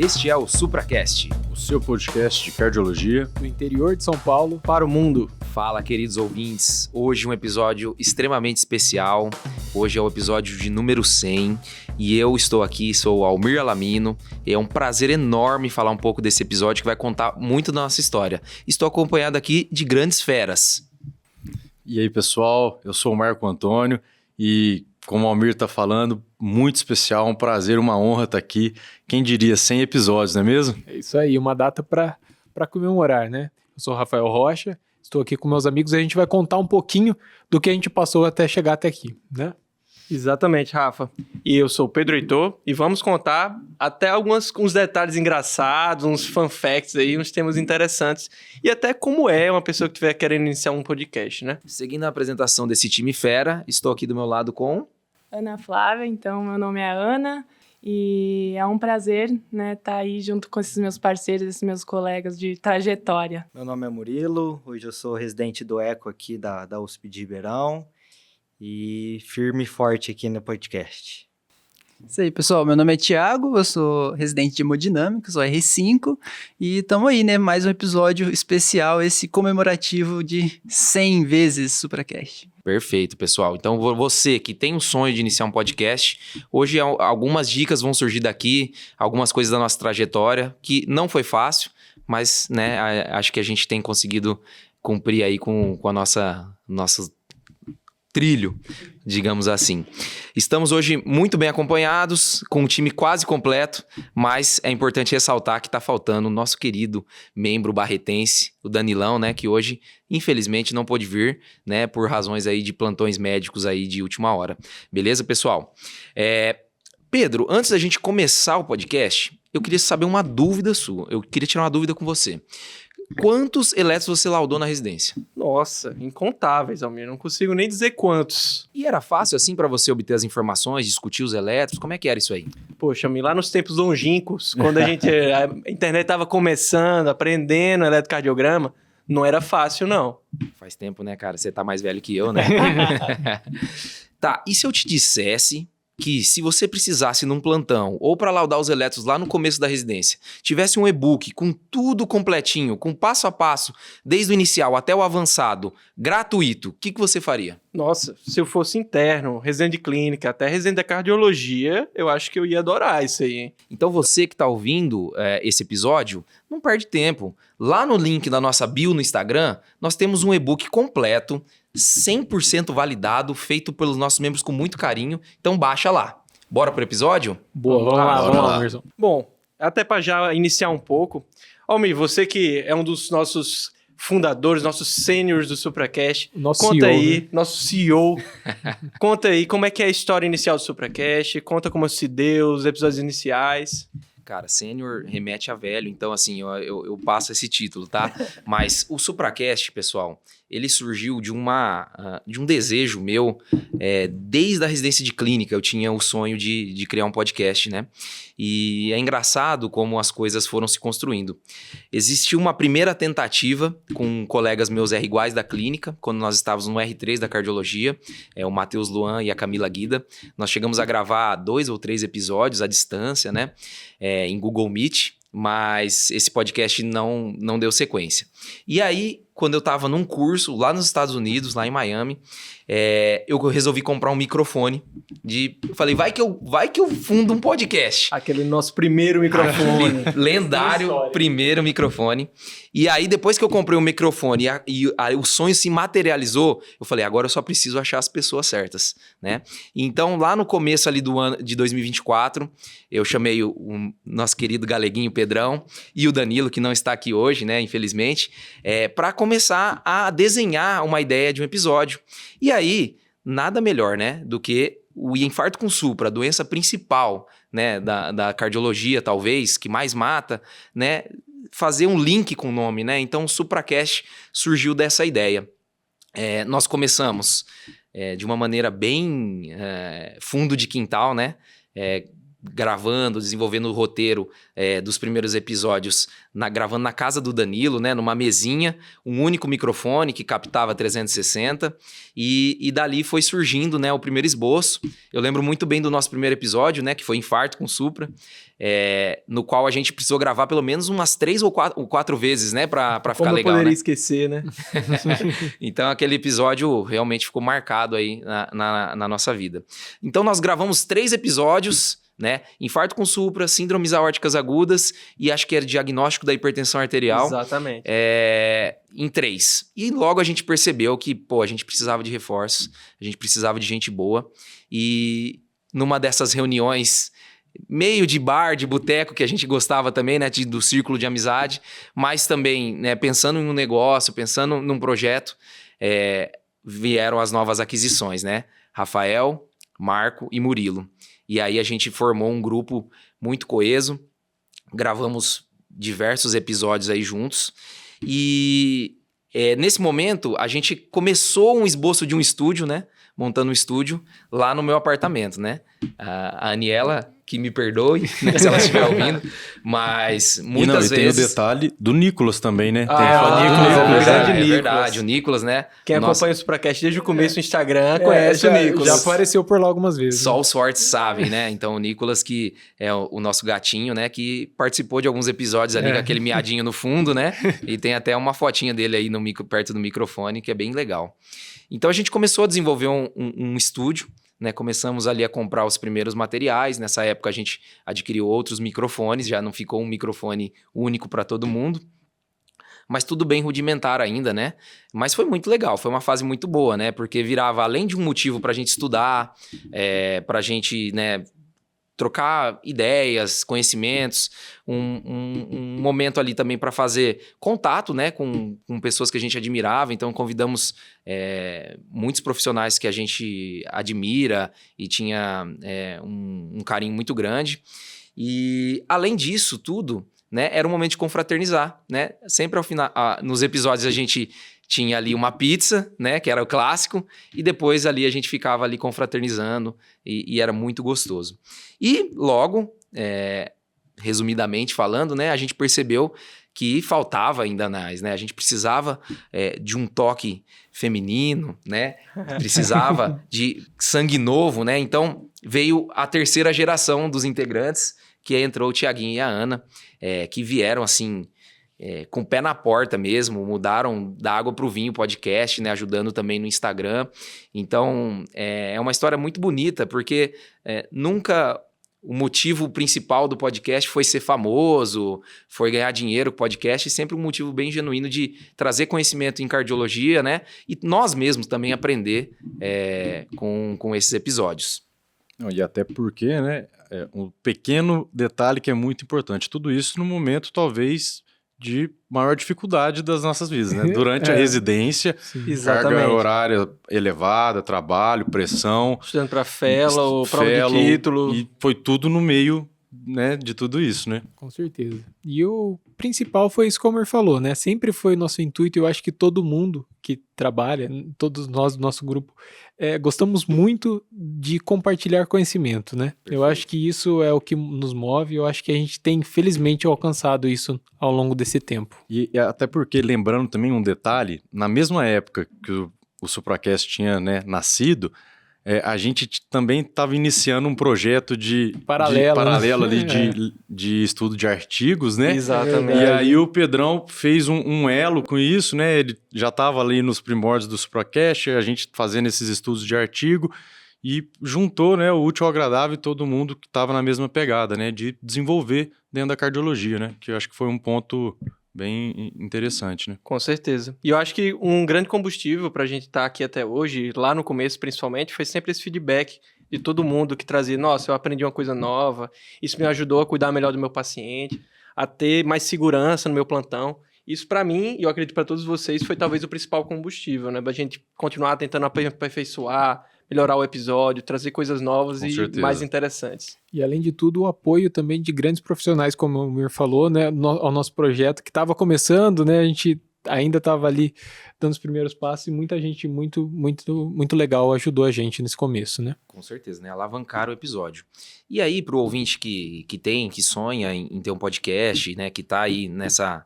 Este é o SupraCast, o seu podcast de cardiologia do interior de São Paulo para o mundo. Fala, queridos ouvintes. Hoje um episódio extremamente especial. Hoje é o episódio de número 100 e eu estou aqui, sou o Almir Alamino. É um prazer enorme falar um pouco desse episódio que vai contar muito da nossa história. Estou acompanhado aqui de grandes feras. E aí, pessoal, eu sou o Marco Antônio e, como o Almir está falando, muito especial, um prazer, uma honra estar aqui. Quem diria 100 episódios, não é mesmo? É isso aí, uma data para comemorar, né? Eu sou o Rafael Rocha, estou aqui com meus amigos e a gente vai contar um pouquinho do que a gente passou até chegar até aqui, né? Exatamente, Rafa. E eu sou o Pedro Heitor e vamos contar até uns detalhes engraçados, uns fun facts aí, uns temas interessantes e até como é uma pessoa que estiver querendo iniciar um podcast, né? Seguindo a apresentação desse time fera, estou aqui do meu lado com... Ana Flávia, então meu nome é Ana e é um prazer, né, estar aí junto com esses meus parceiros, esses meus colegas de trajetória. Meu nome é Murilo, hoje eu sou residente do ECO aqui da USP de Ribeirão e firme e forte aqui no podcast. Isso aí, pessoal. Meu nome é Thiago, eu sou residente de hemodinâmica, sou R5 e estamos aí, né? Mais um episódio especial, esse comemorativo de 100 vezes SupraCast. Perfeito, pessoal. Então, você que tem um sonho de iniciar um podcast, hoje algumas dicas vão surgir daqui, algumas coisas da nossa trajetória, que não foi fácil, mas, né, acho que a gente tem conseguido cumprir aí com a nossa trilho, digamos assim. Estamos hoje muito bem acompanhados, com um time quase completo, mas é importante ressaltar que está faltando o nosso querido membro barretense, o Danilão, né, que hoje, infelizmente, não pôde vir, né, por razões aí de plantões médicos aí de última hora. Beleza, pessoal? Pedro, antes da gente começar o podcast, eu queria saber uma dúvida sua. Eu queria tirar uma dúvida com você. Quantos eletros você laudou na residência? Nossa, incontáveis, Almir. Não consigo nem dizer quantos. E era fácil assim para você obter as informações, discutir os eletros? Como é que era isso aí? Poxa, Almir, lá nos tempos longínquos, quando a internet estava começando, aprendendo eletrocardiograma, não era fácil, não. Faz tempo, né, cara? Você tá mais velho que eu, né? Tá, e se eu te dissesse que se você precisasse num plantão ou para laudar os eletros lá no começo da residência, tivesse um e-book com tudo completinho, com passo a passo, desde o inicial até o avançado, gratuito, o que você faria? Nossa, se eu fosse interno, residente de clínica, até residente da cardiologia, eu acho que eu ia adorar isso aí, hein? Então você que está ouvindo esse episódio, não perde tempo. Lá no link da nossa bio no Instagram, nós temos um e-book completo, 100% validado, feito pelos nossos membros com muito carinho. Então baixa lá. Bora pro episódio? Boa, vamos lá, Emerson. Bom, até para já iniciar um pouco, Almir, você que é um dos nossos fundadores, nossos sêniores do SupraCast, conta CEO, aí, né? nosso CEO, conta aí como é que é a história inicial do SupraCast, conta como se deu, os episódios iniciais. Cara, sênior remete a velho, então assim, eu passo esse título, tá? Mas o SupraCast, pessoal, ele surgiu de um desejo meu, desde a residência de clínica eu tinha o sonho de criar um podcast, né? E é engraçado como as coisas foram se construindo. Existiu uma primeira tentativa com colegas meus R-iguais da clínica, quando nós estávamos no R3 da cardiologia, o Matheus Luan e a Camila Guida. Nós chegamos a gravar 2 ou 3 episódios à distância, né? Em Google Meet, mas esse podcast não deu sequência. E aí, quando eu estava num curso lá nos Estados Unidos, lá em Miami, eu resolvi comprar um microfone. Eu falei, vai que eu fundo um podcast. Aquele nosso primeiro microfone. Lendário primeiro microfone. E aí, depois que eu comprei o microfone e o sonho se materializou, eu falei, agora eu só preciso achar as pessoas certas, né? Então, lá no começo ali do ano de 2024, eu chamei o nosso querido galeguinho Pedrão e o Danilo, que não está aqui hoje, né, infelizmente, para começar a desenhar uma ideia de um episódio. E aí, nada melhor, né, do que o infarto com supra, a doença principal, né, da cardiologia, talvez, que mais mata, né, fazer um link com o nome, né? Então, o SupraCast surgiu dessa ideia. Nós começamos de uma maneira bem fundo de quintal, né? gravando, desenvolvendo o roteiro dos primeiros episódios, gravando na casa do Danilo, né, numa mesinha, um único microfone que captava 360, e dali foi surgindo, né, o primeiro esboço. Eu lembro muito bem do nosso primeiro episódio, né, que foi Infarto com Supra, no qual a gente precisou gravar pelo menos umas 3 ou 4 vezes, né, pra ficar Como eu legal, poderia né? esquecer, né? Então aquele episódio realmente ficou marcado aí na nossa vida. Então nós gravamos 3 episódios, né? Infarto com Supra, síndromes aórticas agudas e acho que era diagnóstico da hipertensão arterial. Exatamente. Em 3. E logo a gente percebeu que, a gente precisava de reforços, a gente precisava de gente boa. E numa dessas reuniões meio de bar, de boteco, que a gente gostava também, né, do círculo de amizade, mas também, né, pensando em um negócio, pensando num projeto, vieram as novas aquisições, né? Rafael, Marco e Murilo. E aí a gente formou um grupo muito coeso, gravamos diversos episódios aí juntos, e nesse momento a gente começou um esboço de um estúdio, né? Montando um estúdio lá no meu apartamento, né? A Aniela, que me perdoe, né, se ela estiver ouvindo, mas muitas e tem vezes... o detalhe do Nicolas também, né? Tem o Nicolas, grande Nicolas. Verdade, o Nicolas, né? Quem acompanha o Supracast desde o começo no Instagram conhece o Nicolas. Já apareceu por lá algumas vezes. Só os fortes sabem, né? Então o Nicolas, que é o nosso gatinho, né? Que participou de alguns episódios ali com aquele miadinho no fundo, né? E tem até uma fotinha dele aí perto do microfone, que é bem legal. Então a gente começou a desenvolver um estúdio, né? Começamos ali a comprar os primeiros materiais. Nessa época a gente adquiriu outros microfones, já não ficou um microfone único para todo mundo. Mas tudo bem rudimentar ainda, né? Mas foi muito legal, foi uma fase muito boa, né? Porque virava, além de um motivo para a gente estudar, para a gente, né, trocar ideias, conhecimentos, um momento ali também para fazer contato, né, com pessoas que a gente admirava. Então convidamos muitos profissionais que a gente admira e tinha um carinho muito grande. E além disso tudo, né, era um momento de confraternizar, né? Sempre ao final, nos episódios a gente tinha ali uma pizza, né, que era o clássico, e depois ali a gente ficava ali confraternizando e era muito gostoso. E logo, resumidamente falando, né, a gente percebeu que faltava ainda mais, né? A gente precisava de um toque feminino, né? Precisava de sangue novo, né? Então veio a terceira geração dos integrantes, que entrou o Tiaguinho e a Ana, que vieram assim... com o pé na porta mesmo, mudaram da água para o vinho podcast, né, ajudando também no Instagram. Então, é uma história muito bonita, porque nunca o motivo principal do podcast foi ser famoso, foi ganhar dinheiro com o podcast, sempre um motivo bem genuíno de trazer conhecimento em cardiologia, né, e nós mesmos também aprender com esses episódios. E até porque, né, um pequeno detalhe que é muito importante, tudo isso no momento, talvez... de maior dificuldade das nossas vidas, né? Durante a residência, carga horária elevada, trabalho, pressão. Estudando para fellow, prova de título. E foi tudo no meio, né, de tudo isso, né? Com certeza. E o principal foi isso que o Homer falou, né? Sempre foi nosso intuito, eu acho que todo mundo que trabalha, todos nós do nosso grupo, gostamos muito de compartilhar conhecimento, né? Perfeito. Eu acho que isso é o que nos move, eu acho que a gente tem, felizmente, alcançado isso ao longo desse tempo. E até porque, lembrando também um detalhe, na mesma época que o Supracast tinha, né, nascido, a gente também estava iniciando um projeto paralelo ali de estudo de artigos, né? Exatamente. E aí o Pedrão fez um elo com isso, né? Ele já estava ali nos primórdios do Supracast, a gente fazendo esses estudos de artigo e juntou, né, o útil ao agradável e todo mundo que estava na mesma pegada, né? De desenvolver dentro da cardiologia, né? Que eu acho que foi um ponto... bem interessante, né? Com certeza. E eu acho que um grande combustível pra gente estar aqui até hoje, lá no começo principalmente, foi sempre esse feedback de todo mundo que trazia, nossa, eu aprendi uma coisa nova, isso me ajudou a cuidar melhor do meu paciente, a ter mais segurança no meu plantão. Isso pra mim, e eu acredito pra todos vocês, foi talvez o principal combustível, né? Pra gente continuar tentando aperfeiçoar, melhorar o episódio, trazer coisas novas Com e certeza. mais interessantes. E além de tudo, o apoio também de grandes profissionais, como o Mir falou, né, ao nosso projeto que estava começando, né, a gente ainda estava ali dando os primeiros passos e muita gente muito, muito, muito legal ajudou a gente nesse começo, né? Com certeza, né? Alavancar o episódio. E aí, pro ouvinte que sonha em ter um podcast, né? Que tá aí nessa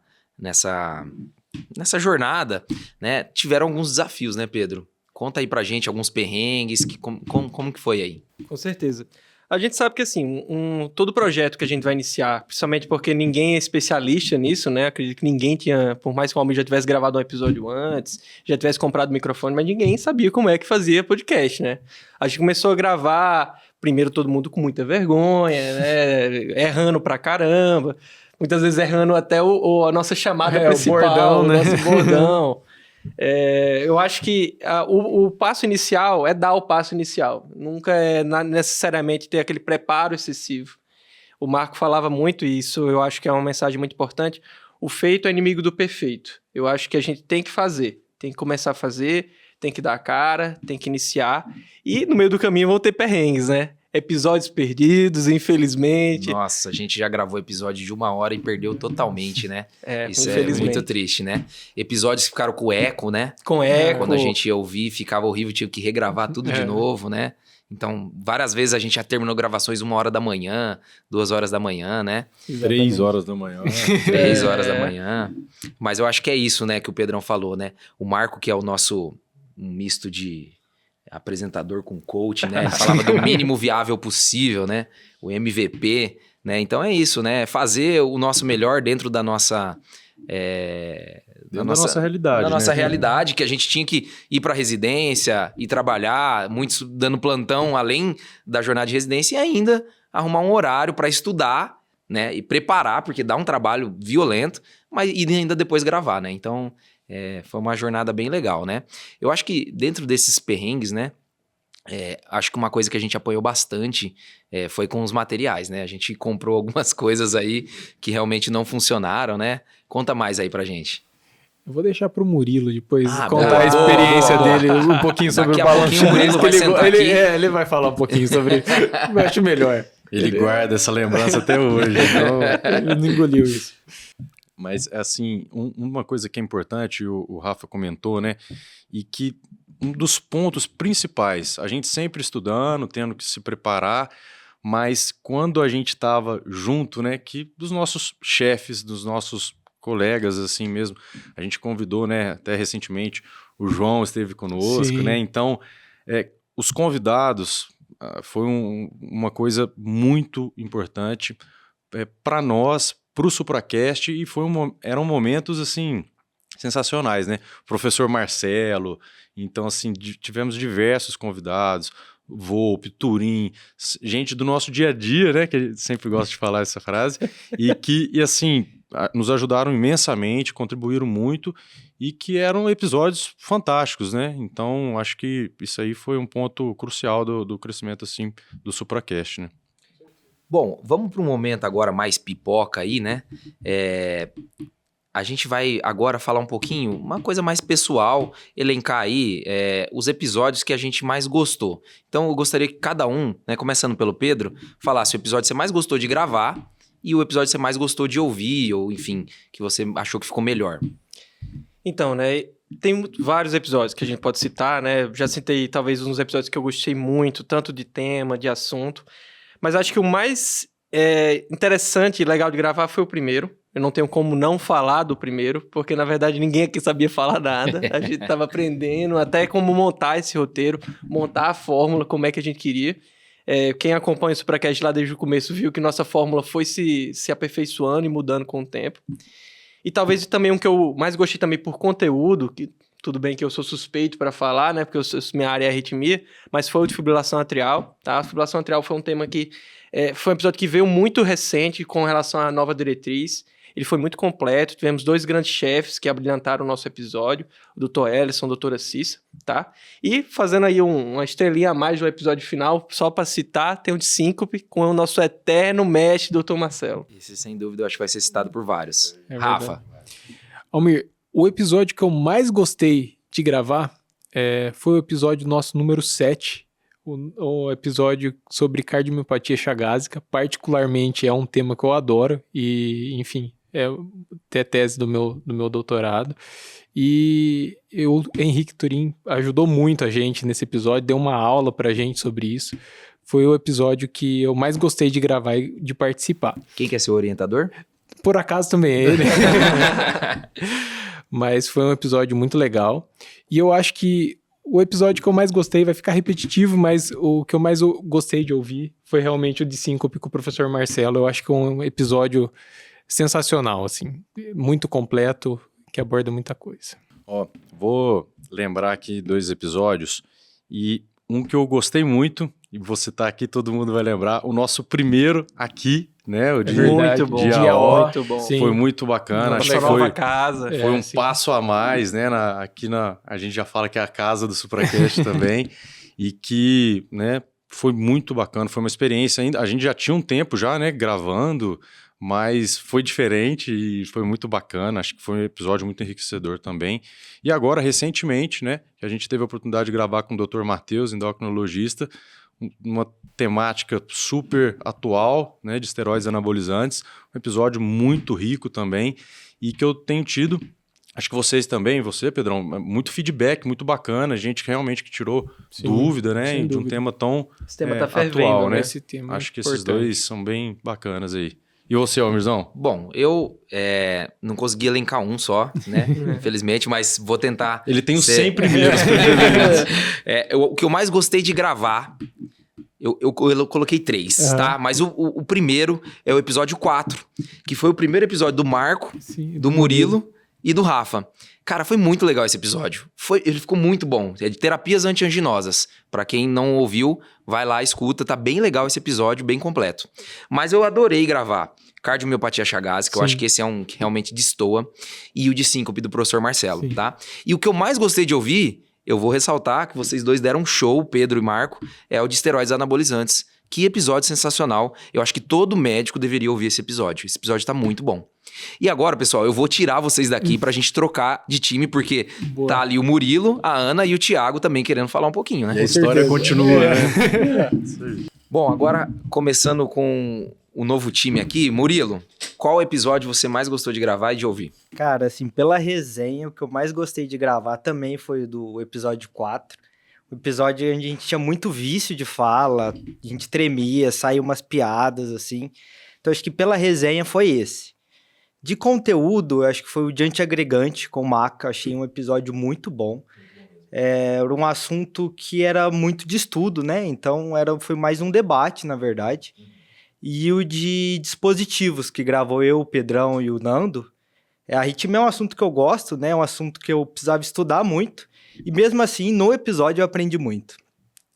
jornada, né? Tiveram alguns desafios, né, Pedro? Conta aí pra gente alguns perrengues, como que foi aí? Com certeza. A gente sabe que, assim, todo projeto que a gente vai iniciar, principalmente porque ninguém é especialista nisso, né? Acredito que ninguém tinha, por mais que o Almir já tivesse gravado um episódio antes, já tivesse comprado o microfone, mas ninguém sabia como é que fazia podcast, né? A gente começou a gravar, primeiro todo mundo com muita vergonha, né? Errando pra caramba. Muitas vezes errando até a nossa chamada principal, bordão, né? o nosso bordão. Eu acho que o passo inicial é dar o passo inicial. Nunca é necessariamente ter aquele preparo excessivo. O Marco falava muito, e isso eu acho que é uma mensagem muito importante, o feito é inimigo do perfeito. Eu acho que a gente tem que fazer, tem que começar a fazer, tem que dar a cara, tem que iniciar, e no meio do caminho vão ter perrengues, né? Episódios perdidos, infelizmente. Nossa, a gente já gravou episódio de 1 hora e perdeu totalmente, né? Isso é infelizmente. muito triste, né? Episódios que ficaram com eco, né? Com eco. Quando a gente ia ouvir, ficava horrível, tive que regravar tudo de novo, né? Então, várias vezes a gente já terminou gravações 1 hora da manhã, 2 horas da manhã, né? 3 horas da manhã. 3 horas da manhã. Mas eu acho que é isso, né, que o Pedrão falou, né? O Marco, que é o nosso um misto de apresentador com coach, né? Ele falava do mínimo viável possível, né? O MVP, né? Então é isso, né? Fazer o nosso melhor dentro da nossa... da nossa realidade. Da nossa né? realidade, que a gente tinha que ir para residência e trabalhar, muitos dando plantão além da jornada de residência e ainda arrumar um horário para estudar, né? E preparar, porque dá um trabalho violento, mas e ainda depois gravar, né? Então, foi uma jornada bem legal, né? Eu acho que dentro desses perrengues, né? Acho que uma coisa que a gente apoiou bastante foi com os materiais, né? A gente comprou algumas coisas aí que realmente não funcionaram, né? Conta mais aí pra gente. Eu vou deixar pro Murilo depois contar boa, a experiência boa. dele um pouquinho sobre Daqui o a balão pouquinho o chinês. Murilo vai sentar aqui. Ele vai falar um pouquinho sobre... Eu acho melhor. Ele guarda essa lembrança até hoje. Então... Ele não engoliu isso. Mas, assim, uma coisa que é importante, o Rafa comentou, né? E que um dos pontos principais, a gente sempre estudando, tendo que se preparar, mas quando a gente estava junto, né? Que dos nossos chefes, dos nossos colegas, assim mesmo, a gente convidou, né? Até recentemente, o João esteve conosco, Sim. né? Então, os convidados foi uma coisa muito importante para nós, para o Supracast, e eram momentos, assim, sensacionais, né? Professor Marcelo, então, assim, tivemos diversos convidados, Volpe, Turim, gente do nosso dia a dia, né? Que a gente sempre gosta de falar essa frase, e assim, nos ajudaram imensamente, contribuíram muito, e que eram episódios fantásticos, né? Então, acho que isso aí foi um ponto crucial do crescimento, assim, do Supracast, né? Bom, vamos para um momento agora mais pipoca aí, né? A gente vai agora falar um pouquinho, uma coisa mais pessoal, elencar aí os episódios que a gente mais gostou. Então eu gostaria que cada um, né, começando pelo Pedro, falasse o episódio que você mais gostou de gravar e o episódio que você mais gostou de ouvir, ou enfim, que você achou que ficou melhor. Então, né, tem vários episódios que a gente pode citar, né? Já citei talvez uns episódios que eu gostei muito, tanto de tema, de assunto, mas acho que o mais interessante e legal de gravar foi o primeiro. Eu não tenho como não falar do primeiro, porque na verdade ninguém aqui sabia falar nada. A gente estava aprendendo até como montar esse roteiro, montar a fórmula, como é que a gente queria. Quem acompanha o Supracast lá desde o começo viu que nossa fórmula foi se aperfeiçoando e mudando com o tempo. E talvez também um que eu mais gostei também por conteúdo, que tudo bem que eu sou suspeito para falar, né, porque minha área é arritmia, mas foi o de fibrilação atrial, tá? A fibrilação atrial foi um tema que foi um episódio que veio muito recente com relação à nova diretriz. Ele foi muito completo, tivemos 2 grandes chefes que abrilhantaram o nosso episódio, o Dr. Ellison, a doutora Cissa, tá? E fazendo aí uma estrelinha a mais do episódio final, só para citar, tem o de síncope com o nosso eterno mestre, Dr. Marcelo. Esse, sem dúvida, eu acho que vai ser citado por vários. Verdade. Rafa. Almir, o episódio que eu mais gostei de gravar foi o episódio nosso número 7, o episódio sobre cardiomiopatia chagásica. Particularmente é um tema que eu adoro e, enfim, ter tese do meu doutorado. E o Henrique Turim ajudou muito a gente nesse episódio, deu uma aula pra gente sobre isso. Foi o episódio que eu mais gostei de gravar e de participar. Quem que é seu orientador? Por acaso também é ele. Mas foi um episódio muito legal. E eu acho que o episódio que eu mais gostei vai ficar repetitivo, mas o que eu mais gostei de ouvir foi realmente o de síncope com o professor Marcelo. Eu acho que é um episódio sensacional, assim. Muito completo, que aborda muita coisa. Ó, vou lembrar aqui 2 episódios e um que eu gostei muito, e você tá aqui, todo mundo vai lembrar, o nosso primeiro aqui, né? O dia, Muito bom. Dia O. Muito bom. Sim. Foi muito bacana. Acho que Nossa foi, nova casa. foi um sim. passo a mais, né? A gente já fala que é a casa do SupraCast também. E que, né, foi muito bacana. Foi uma experiência ainda. A gente já tinha um tempo já, né, gravando, mas foi diferente e foi muito bacana. Acho que foi um episódio muito enriquecedor também. E agora, recentemente, né, que a gente teve a oportunidade de gravar com o Dr. Matheus, endocrinologista, uma temática super atual, né, de esteroides anabolizantes, um episódio muito rico também e que eu tenho tido, acho que vocês também, você, Pedrão, muito feedback, muito bacana, gente realmente que tirou dúvida, né, sem de um dúvida. tema tão Esse tema tá fervendo, atual, né? Esse tema Acho que importante. esses 2 são bem bacanas aí. E você, Almirzão? Bom, eu não consegui elencar um só, né? Infelizmente, mas vou tentar. Ele tem os ser- 100 primeiros. O que eu mais gostei de gravar, eu coloquei 3, tá? Mas o primeiro é o episódio 4, que foi o primeiro episódio do Marco, Sim, do Murilo e do Rafa. Cara, foi muito legal esse episódio. Ele ficou muito bom. É de terapias antianginosas. Pra quem não ouviu, vai lá, escuta. Tá bem legal esse episódio, bem completo. Mas eu adorei gravar Cardiomiopatia Chagas, que eu Sim. acho que esse é um que realmente destoa, e o de síncope do professor Marcelo, Sim. tá? E o que eu mais gostei de ouvir, eu vou ressaltar que vocês 2 deram um show, Pedro e Marco, é o de esteroides anabolizantes. Que episódio sensacional. Eu acho que todo médico deveria ouvir esse episódio. Esse episódio tá muito bom. E agora, pessoal, eu vou tirar vocês daqui pra gente trocar de time, porque Boa. tá ali o Murilo, a Ana e o Thiago também querendo falar um pouquinho, E a né? história certeza. continua, né? Isso aí. Bom, agora começando com o novo time aqui, Murilo, qual episódio você mais gostou de gravar e de ouvir? Cara, assim, pela resenha, o que eu mais gostei de gravar também foi o do episódio 4. O episódio onde a gente tinha muito vício de fala, a gente tremia, saía umas piadas, assim. Então, acho que pela resenha foi esse. De conteúdo, eu acho que foi o de antiagregante com o Maca. Achei um episódio muito bom. Era um assunto que era muito de estudo, né? Então, foi mais um debate, na verdade. E o de dispositivos, que gravou eu, o Pedrão e o Nando. A arritmia é um assunto que eu gosto, né? É um assunto que eu precisava estudar muito. E mesmo assim, no episódio eu aprendi muito.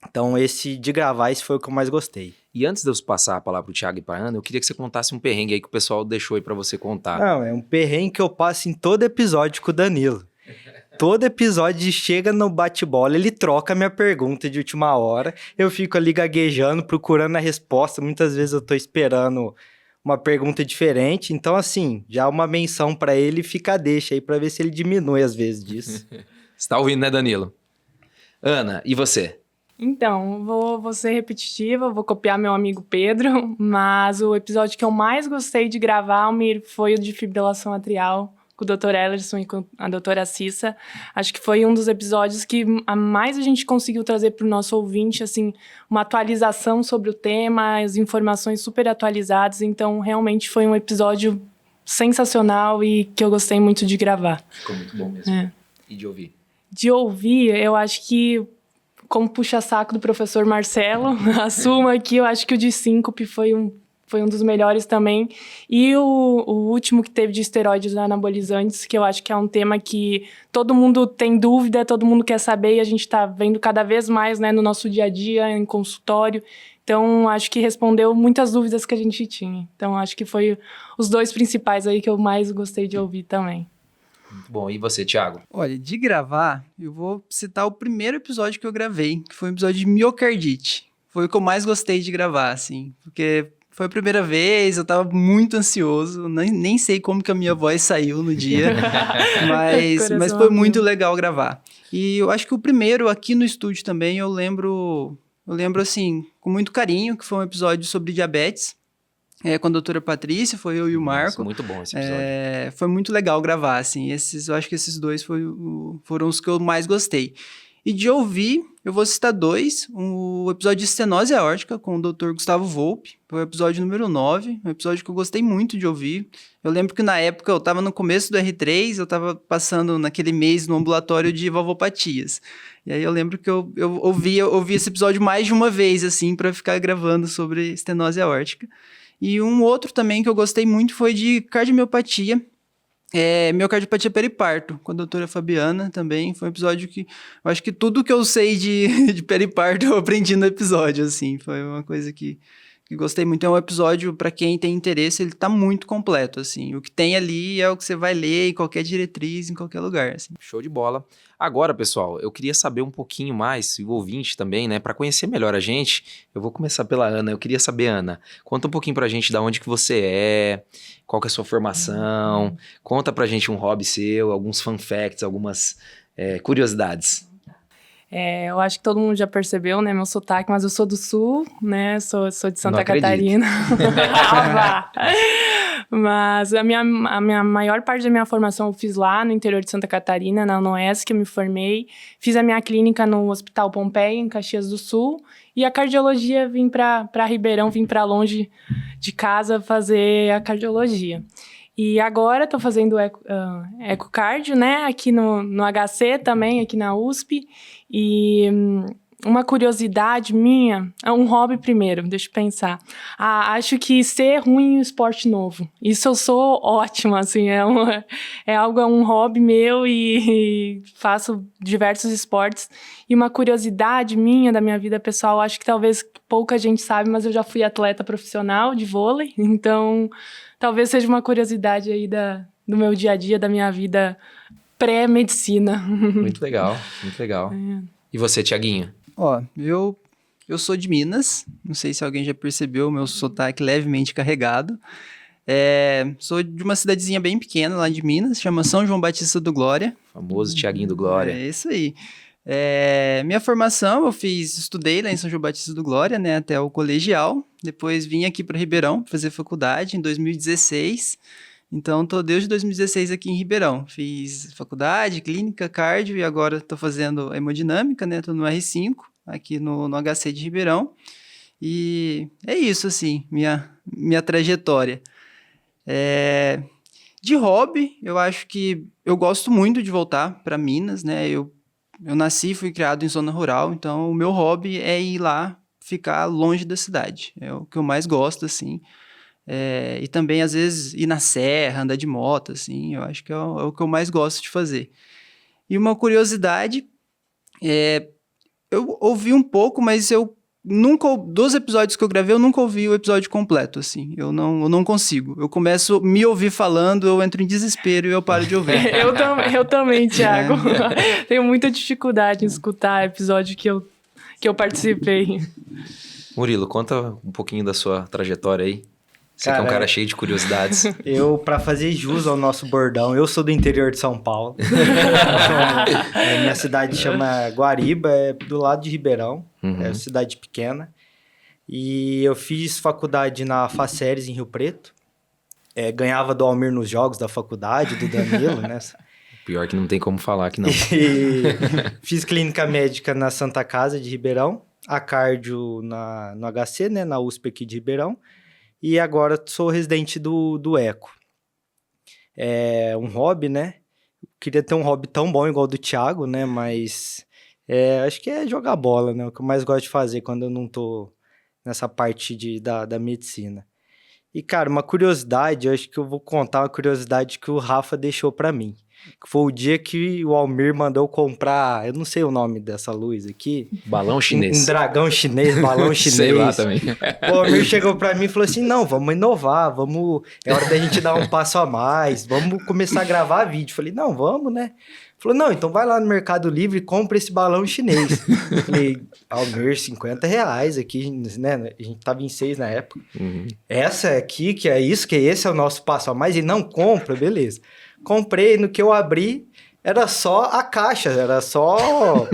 Então, esse de gravar, esse foi o que eu mais gostei. E antes de eu passar a palavra pro Thiago e pra Ana, eu queria que você contasse um perrengue aí que o pessoal deixou aí pra você contar. Não, é um perrengue que eu passo em todo episódio com o Danilo. Todo episódio chega no bate-bola, ele troca a minha pergunta de última hora. Eu fico ali gaguejando, procurando a resposta. Muitas vezes eu tô esperando uma pergunta diferente. Então, assim, já uma menção pra ele, fica a deixa aí pra ver se ele diminui às vezes disso. Você tá ouvindo, né, Danilo? Ana, e você? Então, vou ser repetitiva, vou copiar meu amigo Pedro, mas o episódio que eu mais gostei de gravar, Almir, foi o de fibrilação atrial, com o Dr. Ellerson e com a doutora Cissa. Acho que foi um dos episódios que a mais a gente conseguiu trazer para o nosso ouvinte, assim, uma atualização sobre o tema, as informações super atualizadas. Então, realmente foi um episódio sensacional e que eu gostei muito de gravar. Ficou muito bom mesmo. É. E de ouvir? De ouvir, eu acho que, como puxa-saco do professor Marcelo, assumo aqui, eu acho que o de síncope foi um dos melhores também. E o último que teve de esteroides anabolizantes, que eu acho que é um tema que todo mundo tem dúvida, todo mundo quer saber, e a gente está vendo cada vez mais, né, no nosso dia a dia, em consultório. Então, acho que respondeu muitas dúvidas que a gente tinha. Então, acho que foi os 2 principais aí que eu mais gostei de ouvir também. Muito bom. E você, Thiago? Olha, de gravar, eu vou citar o primeiro episódio que eu gravei, que foi um episódio de miocardite. Foi o que eu mais gostei de gravar, assim, porque foi a primeira vez, eu tava muito ansioso, nem sei como que a minha voz saiu no dia, mas foi muito legal gravar. E eu acho que o primeiro aqui no estúdio também, eu lembro assim, com muito carinho, que foi um episódio sobre diabetes. com a doutora Patrícia, foi eu e o Marco. Nossa, muito bom esse episódio. Foi muito legal gravar, assim. Eu acho que esses dois foram os que eu mais gostei. E de ouvir, eu vou citar 2. O episódio de estenose aórtica com o Dr. Gustavo Volpe. Foi o episódio número 9. Um episódio que eu gostei muito de ouvir. Eu lembro que na época eu estava no começo do R3, eu estava passando naquele mês no ambulatório de valvopatias. E aí eu lembro que eu ouvi esse episódio mais de uma vez, assim, para ficar gravando sobre estenose aórtica. E um outro também que eu gostei muito foi de cardiomiopatia. Miocardiopatia periparto, com a doutora Fabiana também. Foi um episódio que eu acho que tudo que eu sei de periparto eu aprendi no episódio, assim. Foi uma coisa que gostei muito. É um episódio, para quem tem interesse, ele tá muito completo, assim. O que tem ali é o que você vai ler em qualquer diretriz, em qualquer lugar, assim. Show de bola. Agora, pessoal, eu queria saber um pouquinho mais, e o ouvinte também, né? Para conhecer melhor a gente, eu vou começar pela Ana. Eu queria saber, Ana, conta um pouquinho pra gente de onde que você é, qual que é a sua formação, conta pra gente um hobby seu, alguns fun facts, algumas curiosidades. Eu acho que todo mundo já percebeu, né, meu sotaque, mas eu sou do Sul, né, sou de Santa Catarina. Mas a minha maior parte da minha formação eu fiz lá no interior de Santa Catarina, na UNOESC, que eu me formei. Fiz a minha clínica no Hospital Pompeia, em Caxias do Sul. E a cardiologia, vim para Ribeirão, vim para longe de casa fazer a cardiologia. E agora estou fazendo ecocardio, né, aqui no HC também, aqui na USP. E uma curiosidade minha, um hobby primeiro, deixa eu pensar. Acho que ser ruim em um esporte novo. Isso eu sou ótima, assim, é um hobby meu e faço diversos esportes. E uma curiosidade minha da minha vida pessoal, acho que talvez pouca gente sabe, mas eu já fui atleta profissional de vôlei, então talvez seja uma curiosidade aí do meu dia a dia, da minha vida pré-medicina. Muito legal, muito legal. E você, Tiaguinho? Ó, eu sou de Minas, não sei se alguém já percebeu o meu sotaque levemente carregado. Sou de uma cidadezinha bem pequena lá de Minas, chama São João Batista do Glória. Famoso Tiaguinho do Glória. É isso aí. Minha formação estudei lá em São João Batista do Glória, né, até o colegial. Depois vim aqui para Ribeirão fazer faculdade em 2016. Então, tô desde 2016 aqui em Ribeirão. Fiz faculdade, clínica, cardio e agora tô fazendo hemodinâmica, né? Tô no R5, aqui no HC de Ribeirão. E é isso, assim, minha trajetória. De hobby, eu acho que eu gosto muito de voltar para Minas, né? Eu nasci e fui criado em zona rural, então o meu hobby é ir lá, ficar longe da cidade. É o que eu mais gosto, assim. E também, às vezes, ir na serra, andar de moto, assim, eu acho que é o que eu mais gosto de fazer. E uma curiosidade, eu ouvi um pouco, mas dos episódios que eu gravei, eu nunca ouvi o episódio completo, assim, eu não consigo. Eu começo a me ouvir falando, eu entro em desespero e eu paro de ouvir. Eu também, Thiago. Tenho muita dificuldade em escutar episódio que eu participei. Murilo, conta um pouquinho da sua trajetória aí. Você que é um cara cheio de curiosidades. Pra fazer jus ao nosso bordão, eu sou do interior de São Paulo. Minha cidade chama Guariba, é do lado de Ribeirão, é uma cidade pequena. E eu fiz faculdade na Faceres, em Rio Preto. Ganhava do Almir nos jogos da faculdade, do Danilo, né? Pior que não tem como falar que não. E fiz clínica médica na Santa Casa de Ribeirão, a cardio no HC, né? Na USP aqui de Ribeirão. E agora sou residente do Eco. É um hobby, né? Queria ter um hobby tão bom igual o do Thiago, né? Mas acho que é jogar bola, né? O que eu mais gosto de fazer quando eu não tô nessa parte da medicina. E, cara, uma curiosidade, eu acho que eu vou contar uma curiosidade que o Rafa deixou pra mim. Que foi o dia que o Almir mandou comprar, eu não sei o nome dessa luz aqui. Balão chinês. Um dragão chinês, balão chinês. Sei lá também. O Almir chegou pra mim e falou assim, não, vamos inovar, é hora da gente dar um passo a mais, vamos começar a gravar vídeo. Falei, não, vamos, né? Falou, não, então vai lá no Mercado Livre e compra esse balão chinês. Falei, Almir, R$50 aqui, né? A gente tava em 6 na época. Essa aqui, que é esse é o nosso passo a mais, e não compra, beleza. Comprei, no que eu abri, era só a caixa, era só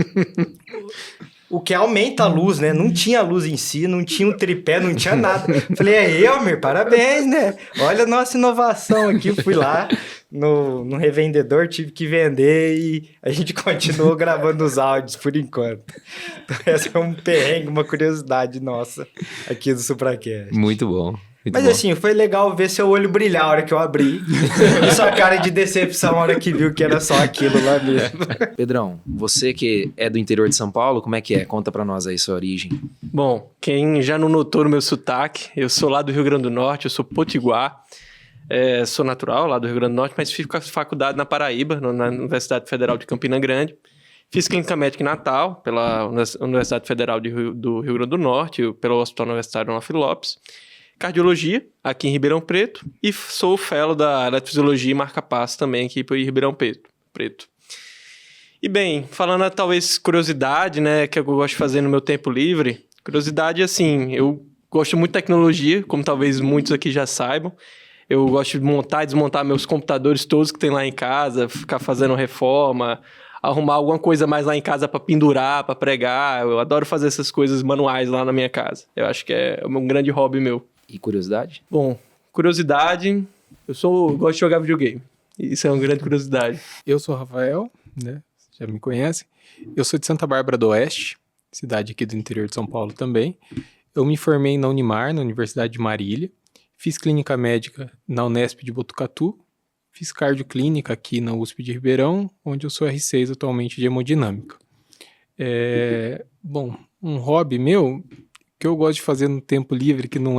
o que aumenta a luz, né? Não tinha luz em si, não tinha um tripé, não tinha nada. Falei, Elmer, parabéns, né? Olha a nossa inovação aqui. Fui lá no revendedor, tive que vender e a gente continuou gravando os áudios por enquanto. Então, essa é um perrengue, uma curiosidade nossa aqui do SupraCast. Muito bom. Mas assim, foi legal ver seu olho brilhar a hora que eu abri. E sua cara de decepção a hora que viu que era só aquilo lá mesmo. Pedrão, você que é do interior de São Paulo, como é que é? Conta pra nós aí sua origem. Bom, quem já não notou no meu sotaque, eu sou lá do Rio Grande do Norte, eu sou potiguar. Sou natural lá do Rio Grande do Norte, mas fiz faculdade na Paraíba, na Universidade Federal de Campina Grande. Fiz clínica médica em Natal, pela Universidade Federal do Rio Grande do Norte, pelo Hospital Universitário Onofre Lopes. Cardiologia, aqui em Ribeirão Preto. E sou fellow da Eletrofisiologia e Marca-Passo também, aqui em Ribeirão Preto. E bem, falando talvez curiosidade, né, que eu gosto de fazer no meu tempo livre. Curiosidade, assim, eu gosto muito de tecnologia, como talvez muitos aqui já saibam. Eu gosto de montar e desmontar meus computadores todos que tem lá em casa, ficar fazendo reforma, arrumar alguma coisa mais lá em casa para pendurar, para pregar. Eu adoro fazer essas coisas manuais lá na minha casa. Eu acho que é um grande hobby meu. E curiosidade? Bom, curiosidade, eu gosto de jogar videogame. Isso é uma grande curiosidade. Eu sou o Rafael, né? Já me conhecem. Eu sou de Santa Bárbara do Oeste, cidade aqui do interior de São Paulo também. Eu me formei na Unimar, na Universidade de Marília. Fiz clínica médica na Unesp de Botucatu. Fiz cardioclínica aqui na USP de Ribeirão, onde eu sou R6 atualmente de hemodinâmica. Bom, um hobby meu que eu gosto de fazer no tempo livre, que não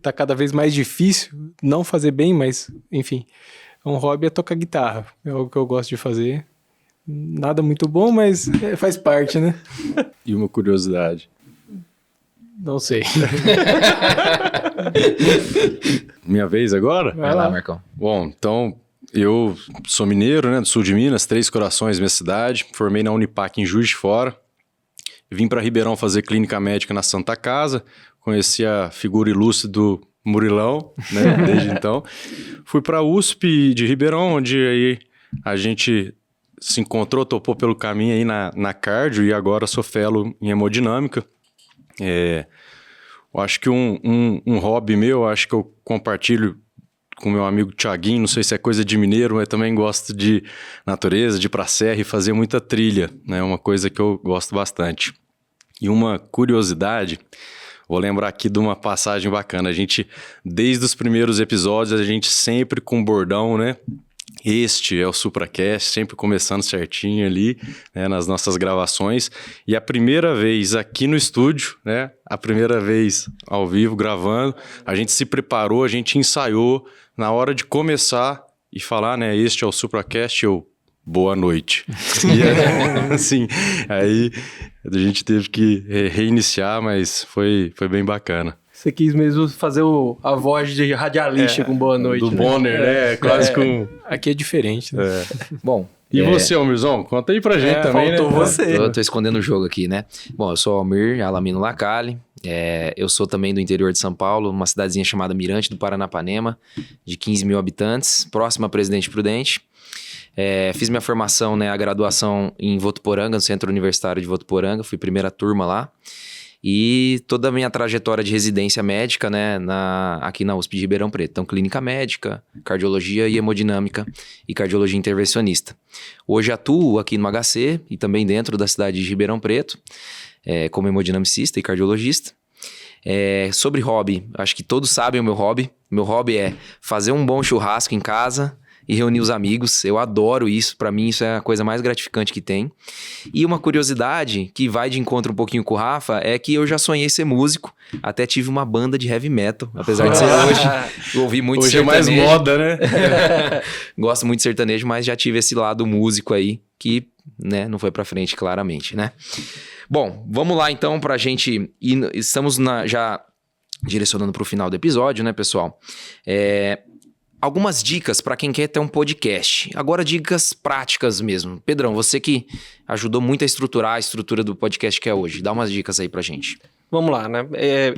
tá cada vez mais difícil, não fazer bem, mas, enfim, um hobby é tocar guitarra. É algo que eu gosto de fazer. Nada muito bom, mas faz parte, né? E uma curiosidade. Não sei. Minha vez agora? Vai lá, Marcão. Bom, então, eu sou mineiro, né, do sul de Minas, Três Corações, minha cidade. Formei na Unipac em Juiz de Fora. Vim para Ribeirão fazer clínica médica na Santa Casa. Conheci a figura ilustre do Murilão, né, desde então. Fui para a USP de Ribeirão, onde aí a gente se encontrou, topou pelo caminho aí na cardio e agora sou fellow em hemodinâmica. Eu acho que um hobby meu, acho que eu compartilho com meu amigo Thiaguinho, não sei se é coisa de mineiro, mas também gosto de natureza, de ir pra serra e fazer muita trilha, né? Uma coisa que eu gosto bastante. E uma curiosidade, vou lembrar aqui de uma passagem bacana. A gente, desde os primeiros episódios, a gente sempre com bordão, né? Este é o SupraCast, sempre começando certinho ali, né, nas nossas gravações. E a primeira vez aqui no estúdio, né, a primeira vez ao vivo gravando, a gente se preparou, a gente ensaiou na hora de começar e falar, né, este é o SupraCast, boa noite. E assim, aí a gente teve que reiniciar, mas foi bem bacana. Você quis mesmo fazer a voz de radialista com boa noite. Do né? Bonner, né? Quase com... Aqui é diferente, né? Bom... E você, Almirzão? Conta aí pra gente também, faltou né? você. Eu tô escondendo o jogo aqui, né? Bom, eu sou o Almir Alamino Lacalle. Eu sou também do interior de São Paulo, uma cidadezinha chamada Mirante do Paranapanema, de 15 mil habitantes, próxima a Presidente Prudente. Fiz minha formação, né, a graduação em Votuporanga, no Centro Universitário de Votuporanga. Fui primeira turma lá. E toda a minha trajetória de residência médica, né, aqui na USP de Ribeirão Preto. Então, clínica médica, cardiologia e hemodinâmica e cardiologia intervencionista. Hoje atuo aqui no HC e também dentro da cidade de Ribeirão Preto, como hemodinamicista e cardiologista. Sobre hobby, acho que todos sabem o meu hobby. Meu hobby é fazer um bom churrasco em casa e reunir os amigos. Eu adoro isso, pra mim isso é a coisa mais gratificante que tem. E uma curiosidade que vai de encontro um pouquinho com o Rafa é que eu já sonhei ser músico, até tive uma banda de heavy metal, apesar de ser hoje, eu ouvi muito hoje sertanejo. É mais moda, né? Gosto muito de sertanejo, mas já tive esse lado músico aí, que, né, não foi pra frente claramente, né? Bom, vamos lá então pra gente ir, estamos já direcionando pro final do episódio, né, pessoal? Algumas dicas para quem quer ter um podcast. Agora, dicas práticas mesmo. Pedrão, você que ajudou muito a estruturar a estrutura do podcast que é hoje. Dá umas dicas aí pra gente. Vamos lá, né?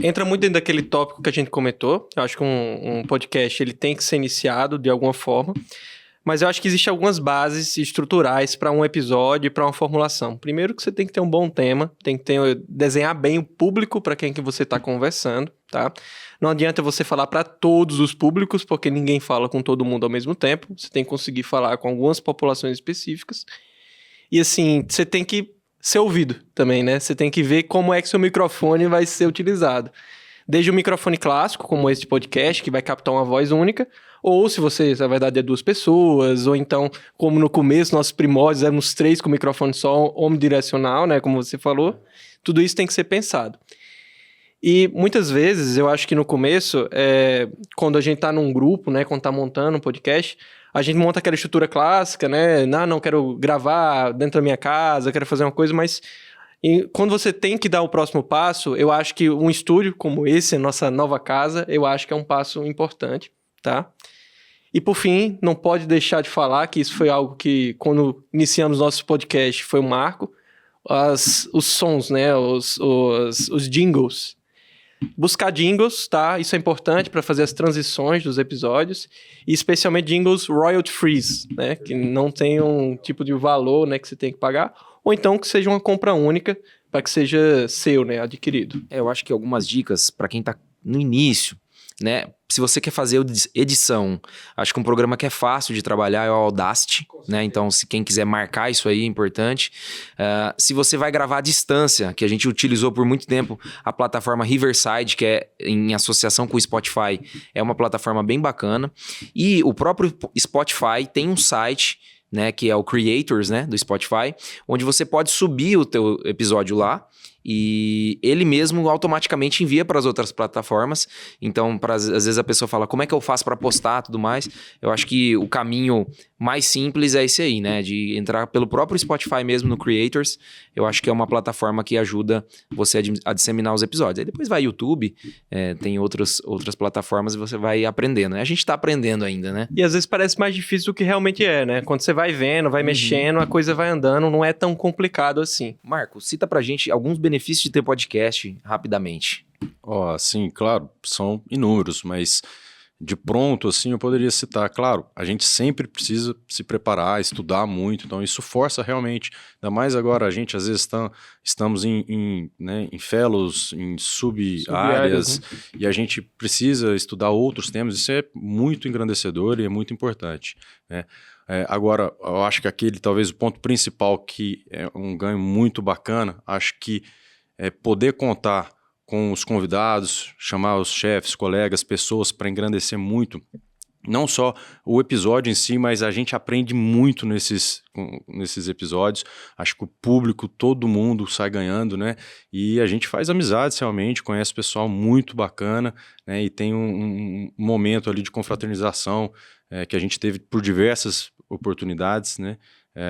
Entra muito dentro daquele tópico que a gente comentou. Eu acho que um podcast ele tem que ser iniciado de alguma forma. Mas eu acho que existem algumas bases estruturais para um episódio e para uma formulação. Primeiro que você tem que ter um bom tema, tem que desenhar bem o público para quem que você está conversando, tá? Não adianta você falar para todos os públicos, porque ninguém fala com todo mundo ao mesmo tempo. Você tem que conseguir falar com algumas populações específicas. E assim, você tem que ser ouvido também, né? Você tem que ver como é que seu microfone vai ser utilizado. Desde o microfone clássico, como esse podcast, que vai captar uma voz única, ou se você, na verdade, é 2 pessoas, ou então, como no começo, nossos primórdios éramos 3 com microfone só omnidirecional, né, como você falou, tudo isso tem que ser pensado. E muitas vezes, eu acho que no começo, quando a gente tá num grupo, né, quando tá montando um podcast, a gente monta aquela estrutura clássica, né, não quero gravar dentro da minha casa, quero fazer uma coisa, mas quando você tem que dar o próximo passo, eu acho que um estúdio como esse, a nossa nova casa, eu acho que é um passo importante, tá? E por fim, não pode deixar de falar que isso foi algo que, quando iniciamos nosso podcast, foi um marco. Os sons, né? Os jingles. Buscar jingles, tá? Isso é importante para fazer as transições dos episódios. E especialmente jingles royalty free, né? Que não tem um tipo de valor, né, que você tem que pagar. Ou então que seja uma compra única para que seja seu, né? Adquirido. Eu acho que algumas dicas para quem tá no início, né? Se você quer fazer edição, acho que um programa que é fácil de trabalhar é o Audacity, né? Então, se quem quiser marcar isso aí, é importante. Se você vai gravar à distância, que a gente utilizou por muito tempo a plataforma Riverside, que é em associação com o Spotify, é uma plataforma bem bacana. E o próprio Spotify tem um site, né, que é o Creators, né, do Spotify, onde você pode subir o teu episódio lá e ele mesmo automaticamente envia para as outras plataformas. Então, às vezes a pessoa fala, como é que eu faço para postar e tudo mais? Eu acho que o caminho mais simples é esse aí, né? De entrar pelo próprio Spotify mesmo no Creators. Eu acho que é uma plataforma que ajuda você a disseminar os episódios. Aí depois vai YouTube, tem outras plataformas e você vai aprendendo. A gente tá aprendendo ainda, né? E às vezes parece mais difícil do que realmente é, né? Quando você vai vendo, vai mexendo, a coisa vai andando, não é tão complicado assim. Marco, cita pra gente alguns benefícios de ter podcast rapidamente. Sim, claro, são inúmeros, mas de pronto, assim, eu poderia citar, claro, a gente sempre precisa se preparar, estudar muito, então isso força realmente, ainda mais agora a gente às vezes estamos em fellows, em sub-áreas, né? E a gente precisa estudar outros temas, isso é muito engrandecedor e é muito importante, né? Agora, eu acho que talvez o ponto principal que é um ganho muito bacana, acho que é poder contar com os convidados, chamar os chefes, colegas, pessoas para engrandecer muito, não só o episódio em si, mas a gente aprende muito nesses episódios. Acho que o público, todo mundo sai ganhando, né? E a gente faz amizades realmente, conhece pessoal muito bacana, né? E tem um momento ali de confraternização que a gente teve por diversas oportunidades, né?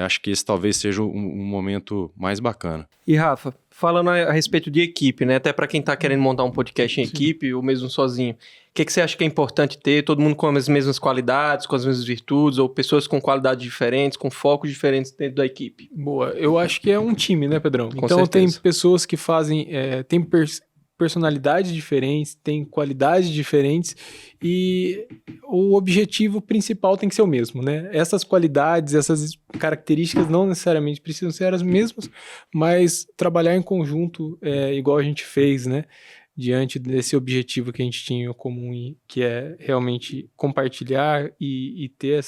Acho que esse talvez seja um momento mais bacana. E Rafa, falando a respeito de equipe, né? Até para quem tá querendo montar um podcast em equipe ou mesmo sozinho, o que você acha que é importante ter? Todo mundo com as mesmas qualidades, com as mesmas virtudes, ou pessoas com qualidades diferentes, com focos diferentes dentro da equipe? Boa, eu acho que é um time, né, Pedrão? Com então certeza. tem pessoas que fazem, tem personalidades diferentes, tem qualidades diferentes e o objetivo principal tem que ser o mesmo, né? Essas qualidades, essas características não necessariamente precisam ser as mesmas, mas trabalhar em conjunto, igual a gente fez, né? Diante desse objetivo que a gente tinha em comum, que é realmente compartilhar e ter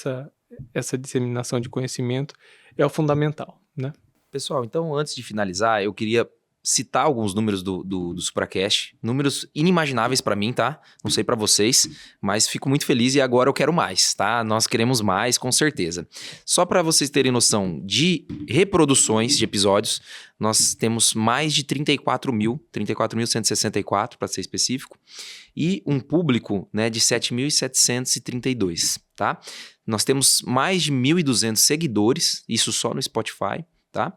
essa disseminação de conhecimento, é o fundamental, né? Pessoal, então antes de finalizar, eu queria citar alguns números do SupraCast, números inimagináveis para mim, tá? Não sei para vocês, mas fico muito feliz e agora eu quero mais, tá? Nós queremos mais, com certeza. Só para vocês terem noção de reproduções de episódios, nós temos mais de 34.164 para ser específico, e um público, né, de 7.732, tá? Nós temos mais de 1.200 seguidores, isso só no Spotify, tá?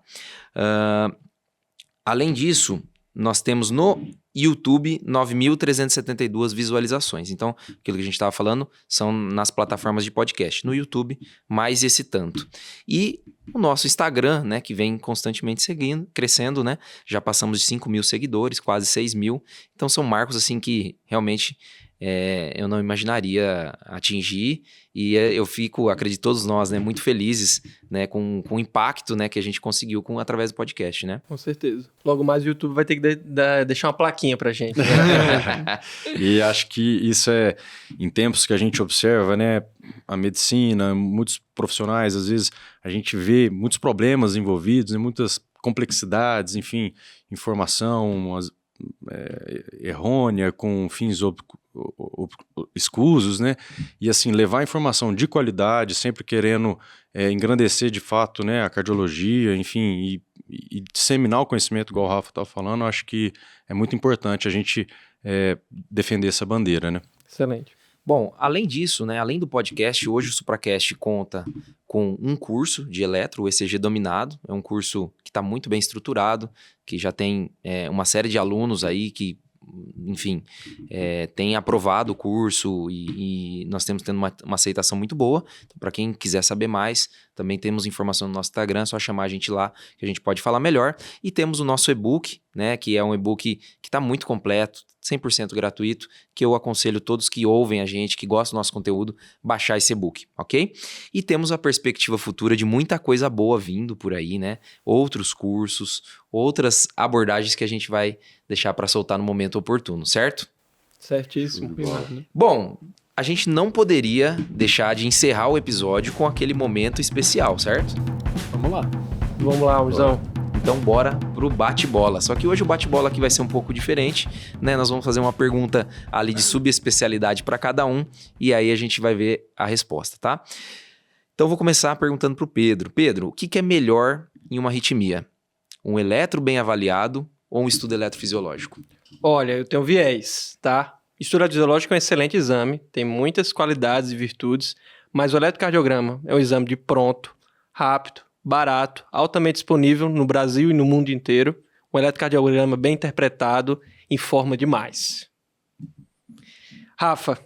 Além disso, nós temos no YouTube 9.372 visualizações. Então, aquilo que a gente estava falando são nas plataformas de podcast. No YouTube, mais esse tanto. E o nosso Instagram, né, que vem constantemente crescendo, né? Já passamos de 5.000 seguidores, quase 6.000. Então, são marcos assim que realmente eu não imaginaria atingir. E eu fico, acredito todos nós, né, muito felizes, né, com o impacto, né, que a gente conseguiu através do podcast, né? Com certeza. Logo mais o YouTube vai ter que deixar uma plaquinha pra gente. Né? E acho que isso em tempos que a gente observa, né, a medicina, muitos profissionais, às vezes a gente vê muitos problemas envolvidos, né, muitas complexidades, enfim, informação errônea, com fins escusos, né? E assim, levar informação de qualidade, sempre querendo engrandecer de fato, né, a cardiologia, enfim, e disseminar o conhecimento, igual o Rafa estava falando, eu acho que é muito importante a gente defender essa bandeira, né? Excelente. Bom, além disso, né, além do podcast, hoje o SupraCast conta com um curso de eletro, o ECG Dominado. É um curso que está muito bem estruturado, que já tem uma série de alunos aí que, enfim, tem aprovado o curso e nós tendo uma aceitação muito boa. Então, para quem quiser saber mais, também temos informação no nosso Instagram, é só chamar a gente lá que a gente pode falar melhor. E temos o nosso e-book, né, que é um e-book que está muito completo, 100% gratuito, que eu aconselho todos que ouvem a gente, que gostam do nosso conteúdo, baixar esse e-book, ok? E temos a perspectiva futura de muita coisa boa vindo por aí, né? Outros cursos, outras abordagens que a gente vai deixar para soltar no momento oportuno, certo? Certíssimo. Bom, a gente não poderia deixar de encerrar o episódio com aquele momento especial, certo? Vamos lá. Vamos lá, Urzão. Então bora pro bate-bola. Só que hoje o bate-bola aqui vai ser um pouco diferente, né? Nós vamos fazer uma pergunta ali de subespecialidade para cada um e aí a gente vai ver a resposta, tá? Então vou começar perguntando pro Pedro. Pedro, o que é melhor em uma arritmia? Um eletro bem avaliado ou um estudo eletrofisiológico? Olha, eu tenho viés, tá? Estudo eletrofisiológico é um excelente exame, tem muitas qualidades e virtudes, mas o eletrocardiograma é um exame de pronto, rápido, barato, altamente disponível no Brasil e no mundo inteiro. Um eletrocardiograma bem interpretado informa demais. Rafa,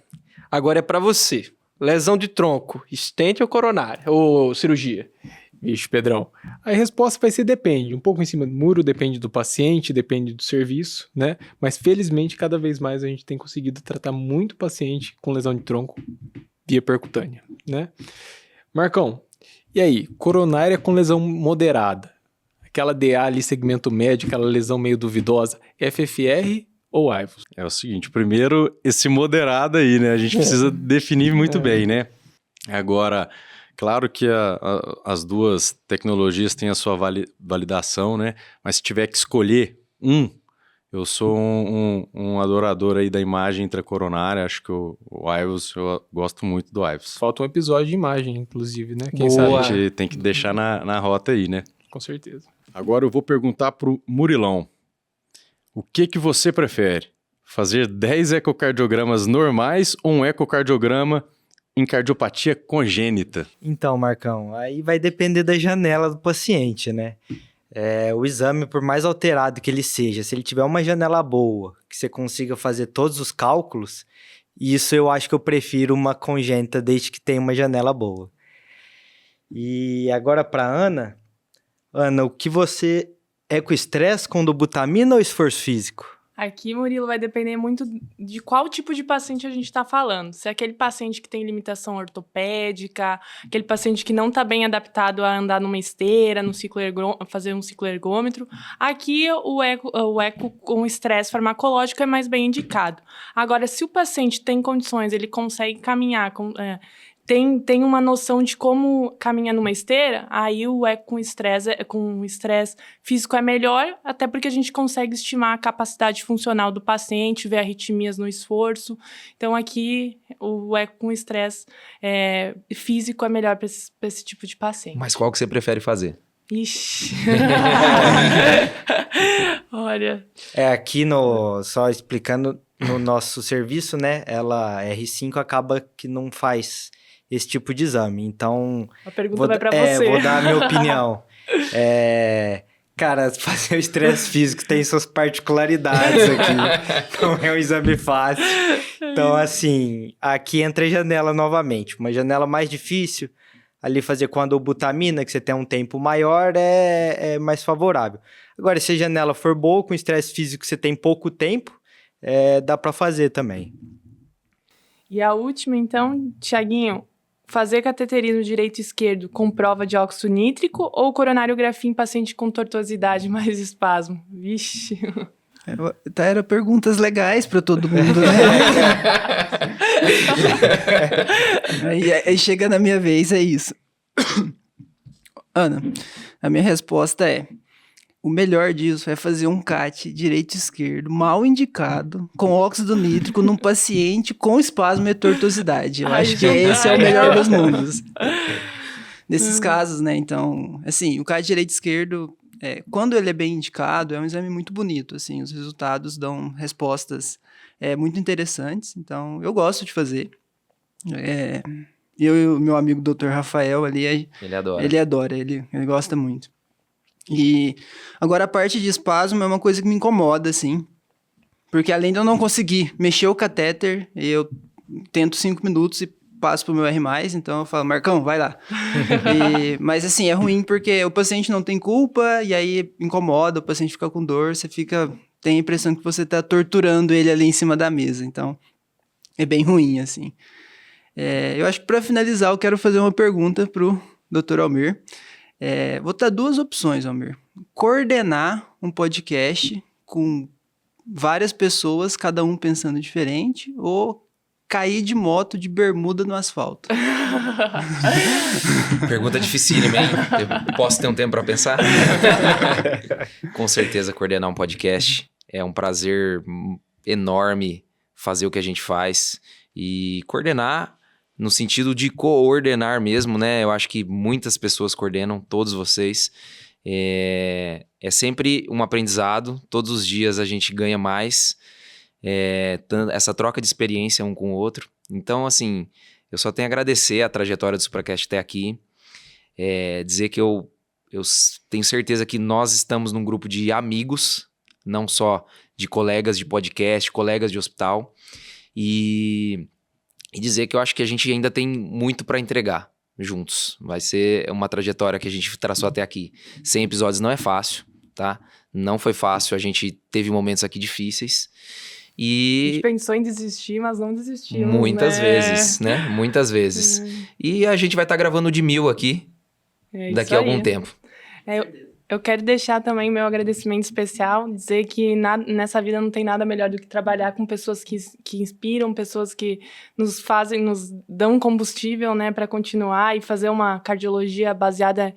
agora é para você. Lesão de tronco, estente ou coronária? Ou cirurgia? Vixe, Pedrão. A resposta vai ser depende. Um pouco em cima do muro, depende do paciente, depende do serviço, né? Mas felizmente, cada vez mais a gente tem conseguido tratar muito paciente com lesão de tronco via percutânea, né? Marcão, e aí? Coronária com lesão moderada. Aquela DA ali, segmento médio, aquela lesão meio duvidosa. FFR ou IVUS? É o seguinte, primeiro, esse moderado aí, né? A gente precisa definir muito bem, né? Agora, claro que as duas tecnologias têm a sua validação, né? Mas se tiver que escolher eu sou um adorador aí da imagem intracoronária, acho que o IVUS, eu gosto muito do IVUS. Falta um episódio de imagem, inclusive, né? Quem Boa. A sabe? gente tem que deixar na rota aí, né? Com certeza. Agora eu vou perguntar pro Murilão. O que você prefere? Fazer 10 ecocardiogramas normais ou um ecocardiograma em cardiopatia congênita? Então, Marcão, aí vai depender da janela do paciente, né? O exame, por mais alterado que ele seja, se ele tiver uma janela boa, que você consiga fazer todos os cálculos, isso eu acho que eu prefiro uma congênita desde que tenha uma janela boa. E agora para Ana, o que você com estresse com dobutamina ou esforço físico? Aqui, Murilo, vai depender muito de qual tipo de paciente a gente está falando. Se é aquele paciente que tem limitação ortopédica, aquele paciente que não está bem adaptado a andar numa esteira, fazer um ciclo ergômetro, aqui o eco com estresse farmacológico é mais bem indicado. Agora, se o paciente tem condições, ele consegue caminhar, tem uma noção de como caminha numa esteira, aí o eco com estresse físico é melhor, até porque a gente consegue estimar a capacidade funcional do paciente, ver arritmias no esforço. Então, aqui, o eco com estresse físico é melhor para esse tipo de paciente. Mas qual que você prefere fazer? Ixi. Olha. Aqui só explicando, no nosso serviço, né, ela R5 acaba que não faz esse tipo de exame, então... A pergunta vai para você. Vou dar a minha opinião. Cara, fazer o estresse físico tem suas particularidades aqui, não é um exame fácil. Então, assim, aqui entra a janela novamente, uma janela mais difícil, ali fazer com a dobutamina, que você tem um tempo maior, é mais favorável. Agora, se a janela for boa, com estresse físico você tem pouco tempo, dá para fazer também. E a última, então, Thiaguinho, fazer cateterismo direito e esquerdo com prova de óxido nítrico ou coronariografia em paciente com tortuosidade mais espasmo? Vixe. Eram perguntas legais para todo mundo, né? aí chega na minha vez, é isso. Ana, a minha resposta é: o melhor disso é fazer um CAT direito e esquerdo mal indicado com óxido nítrico num paciente com espasmo e tortuosidade. Eu acho que esse é o melhor dos mundos. Nesses casos, né? Então, assim, o CAT direito e esquerdo, quando ele é bem indicado, é um exame muito bonito, assim, os resultados dão respostas muito interessantes, então eu gosto de fazer. Eu e o meu amigo Dr. Rafael ali, ele adora, ele gosta muito. E agora a parte de espasmo é uma coisa que me incomoda, assim, porque além de eu não conseguir mexer o catéter, eu tento 5 minutos e passo pro meu R+, então eu falo, Marcão, vai lá. Mas assim, é ruim porque o paciente não tem culpa, e aí incomoda, o paciente fica com dor, tem a impressão que você tá torturando ele ali em cima da mesa, então é bem ruim, assim. Eu acho que para finalizar eu quero fazer uma pergunta pro Dr. Almir. Vou dar 2 opções, Almir. Coordenar um podcast com várias pessoas, cada um pensando diferente, ou cair de moto de bermuda no asfalto? Pergunta dificílima, hein? Eu posso ter um tempo para pensar? Com certeza, coordenar um podcast é um prazer enorme fazer o que a gente faz. E coordenar no sentido de coordenar mesmo, né? Eu acho que muitas pessoas coordenam, todos vocês. É sempre um aprendizado, todos os dias a gente ganha mais, essa troca de experiência um com o outro. Então, assim, eu só tenho a agradecer a trajetória do Supracast até aqui, dizer que eu tenho certeza que nós estamos num grupo de amigos, não só de colegas de podcast, colegas de hospital, e dizer que eu acho que a gente ainda tem muito para entregar juntos. Vai ser uma trajetória que a gente traçou até aqui. 100 episódios não é fácil, tá? Não foi fácil, a gente teve momentos aqui difíceis. A gente pensou em desistir, mas não desistimos, muitas vezes, né? Muitas vezes. E a gente vai estar gravando de 1000 aqui daqui a algum tempo. Eu quero deixar também meu agradecimento especial, dizer que nessa vida não tem nada melhor do que trabalhar com pessoas que inspiram, pessoas que nos dão combustível, né, para continuar e fazer uma cardiologia baseada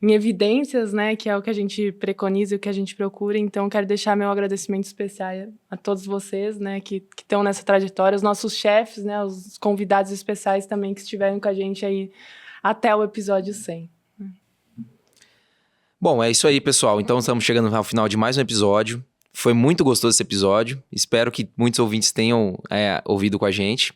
em evidências, né, que é o que a gente preconiza e o que a gente procura. Então, quero deixar meu agradecimento especial a todos vocês, né, que estão nessa trajetória, os nossos chefes, né, os convidados especiais também que estiveram com a gente aí até o episódio 100. Bom, é isso aí, pessoal. Então, estamos chegando ao final de mais um episódio. Foi muito gostoso esse episódio. Espero que muitos ouvintes tenham ouvido com a gente.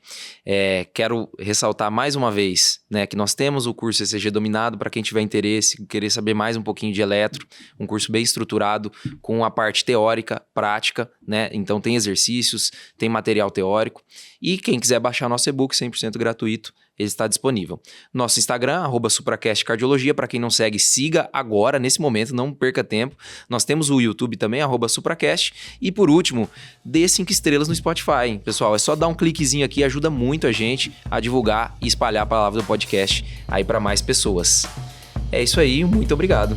Quero ressaltar mais uma vez, né, que nós temos o curso ECG Dominado para quem tiver interesse, querer saber mais um pouquinho de eletro. Um curso bem estruturado, com a parte teórica, prática, né? Então, tem exercícios, tem material teórico. E quem quiser baixar nosso e-book 100% gratuito, ele está disponível. Nosso Instagram, @supracastcardiologia. Para quem não segue, siga agora, nesse momento, não perca tempo. Nós temos o YouTube também, @supracast. E por último, dê 5 estrelas no Spotify, hein? Pessoal, é só dar um cliquezinho aqui, ajuda muito a gente a divulgar e espalhar a palavra do podcast aí para mais pessoas. É isso aí, muito obrigado.